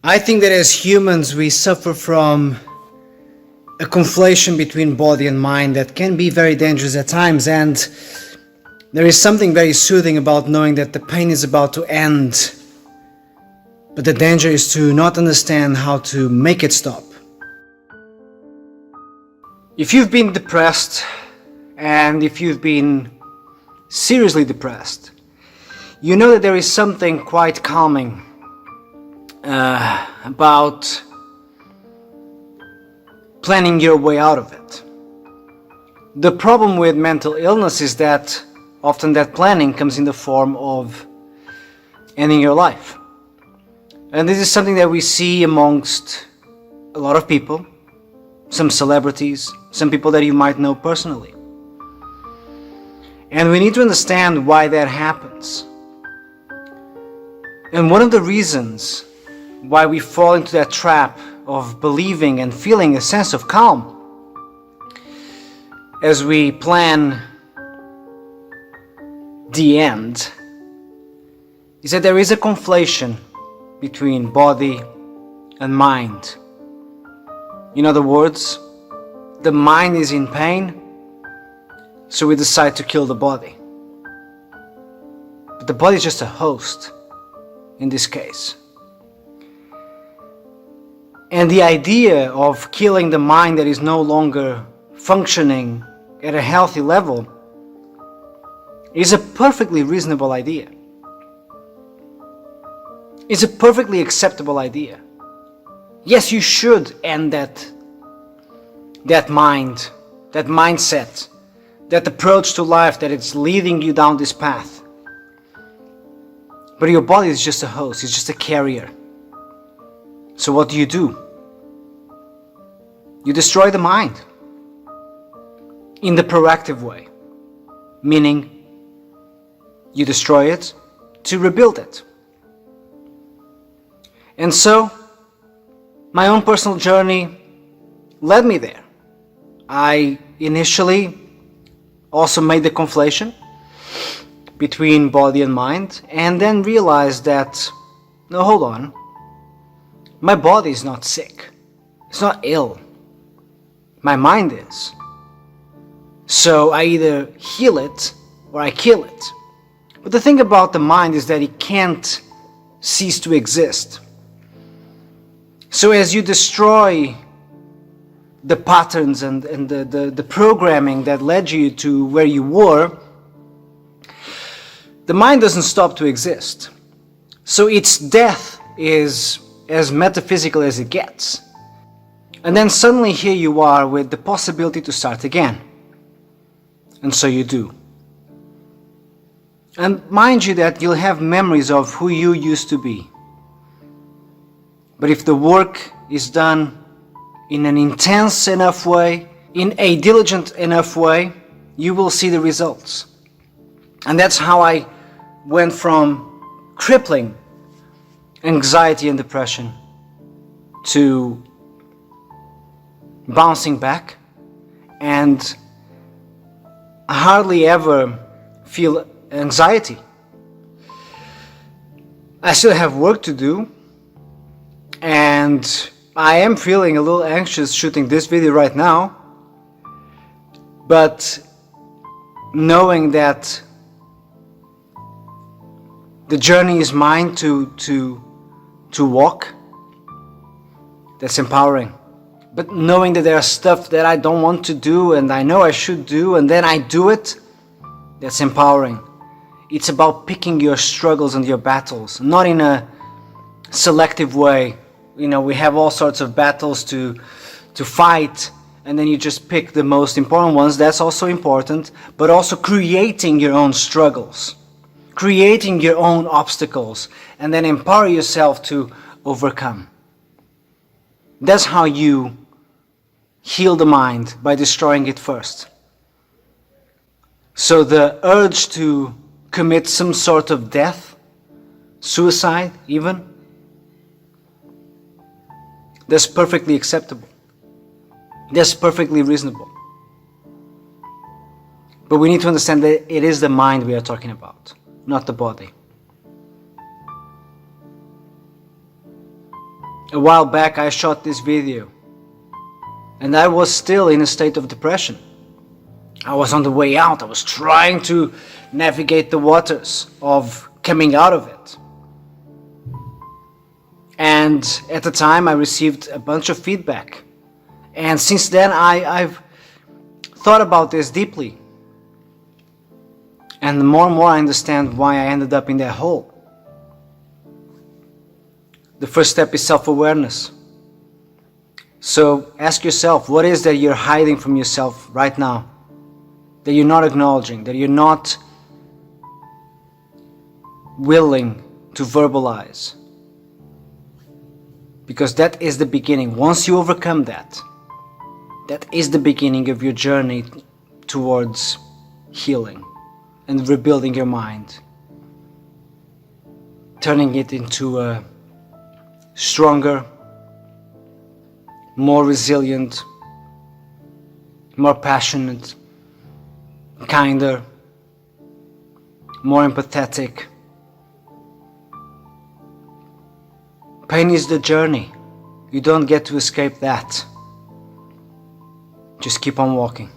I think that as humans we suffer from a conflation between body and mind that can be very dangerous at times, and there is something very soothing about knowing that the pain is about to end, but the danger is to not understand how to make it stop. If you've been depressed, and if you've been seriously depressed, you know that there is something quite calming about planning your way out of it. The problem with mental illness is that often that planning comes in the form of ending your life. And this is something that we see amongst a lot of people, some celebrities, some people that you might know personally. And we need to understand why that happens. And one of the reasons why we fall into that trap of believing and feeling a sense of calm as we plan the end is that there is a conflation between body and mind. In other words, the mind is in pain, so we decide to kill the body. But the body is just a host in this case. And the idea of killing the mind that is no longer functioning at a healthy level is a perfectly reasonable idea. It's a perfectly acceptable idea. Yes, you should end that mind, that mindset, that approach to life that it's leading you down this path. But your body is just a host, it's just a carrier. So what do? You destroy the mind in the proactive way, meaning you destroy it to rebuild it. And so, my own personal journey led me there. I initially also made the conflation between body and mind, and then realized that, no, hold on, my body is not sick, it's not ill, my mind is. So I either heal it or I kill it. But the thing about the mind is that it can't cease to exist. So as you destroy the patterns and the programming that led you to where you were, the mind doesn't stop to exist. So its death is as metaphysical as it gets. And then suddenly here you are with the possibility to start again. And so you do. And mind you that you'll have memories of who you used to be. But if the work is done in an intense enough way, in a diligent enough way, you will see the results. And that's how I went from crippling anxiety and depression to bouncing back, and I hardly ever feel anxiety. I still have work to do, and I am feeling a little anxious shooting this video right now, but knowing that the journey is mine to walk, that's empowering. But knowing that there are stuff that I don't want to do and I know I should do, and then I do it, that's empowering. It's about picking your struggles and your battles, not in a selective way. You know, we have all sorts of battles to fight, and then you just pick the most important ones. That's also important, but also creating your own struggles, creating your own obstacles, and then empower yourself to overcome. That's how you heal the mind, by destroying it first. So the urge to commit some sort of death, suicide even, that's perfectly acceptable. That's perfectly reasonable. But we need to understand that it is the mind we are talking about, not the body. A while back I shot this video, and I was still in a state of depression. I was on the way out. I was trying to navigate the waters of coming out of it. And at the time I received a bunch of feedback. And since then I've thought about this deeply. And more and more I understand why I ended up in that hole. The first step is self-awareness. So ask yourself, what is that you're hiding from yourself right now? That you're not acknowledging, that you're not willing to verbalize. Because that is the beginning. Once you overcome that, that is the beginning of your journey towards healing and rebuilding your mind. Turning it into a stronger, more resilient, more passionate, kinder, more empathetic. Pain is the journey. You don't get to escape that. Just keep on walking.